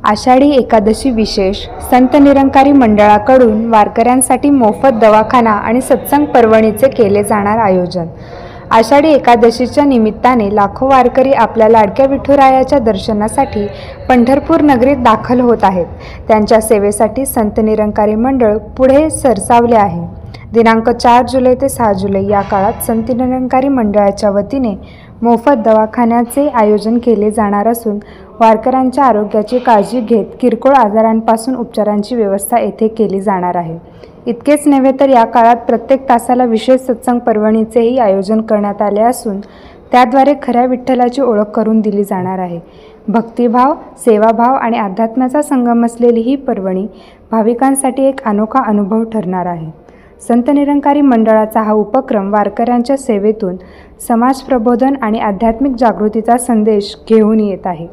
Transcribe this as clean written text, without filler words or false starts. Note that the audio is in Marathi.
आषाढी एकादशी विशेष संत निरंकारी मंडळाकडून वारकऱ्यांसाठी मोफत दवाखाना आणि सत्संग पर्वणीचे केले जाणार आयोजन। आषाढी एकादशीच्या निमित्ताने लाखो वारकरी आपल्या लाडक्या विठुरायाच्या दर्शनासाठी पंढरपूर नगरीत दाखल होत आहेत। त्यांच्या सेवेसाठी संत निरंकारी मंडळ पुढे सरसावले आहे। दिनांक 4 जुलै ते 6 जुलै या काळात संत निरंकारी मंडळाच्या वतीने मोफत दवाखान्याचे आयोजन केले जाणार असून वारकऱ्यांच्या आरोग्याची काळजी घेत किरकोळ आजारांपासून उपचारांची व्यवस्था येथे केली जाणार आहे। इतकेच नव्हे तर या काळात प्रत्येक तासाला विशेष सत्संग पर्वणीचेही आयोजन करण्यात आले असून त्याद्वारे खऱ्या विठ्ठलाची ओळख करून दिली जाणार आहे। भक्तिभाव, सेवाभाव आणि अध्यात्माचा संगम असलेली ही पर्वणी भाविकांसाठी एक अनोखा अनुभव ठरणार आहे। संत निरंकारी मंडळाचा हा उपक्रम वारकऱ्यांच्या सेवेतून समाज प्रबोधन आणि आध्यात्मिक जागृतीचा संदेश घेऊन येत आहे।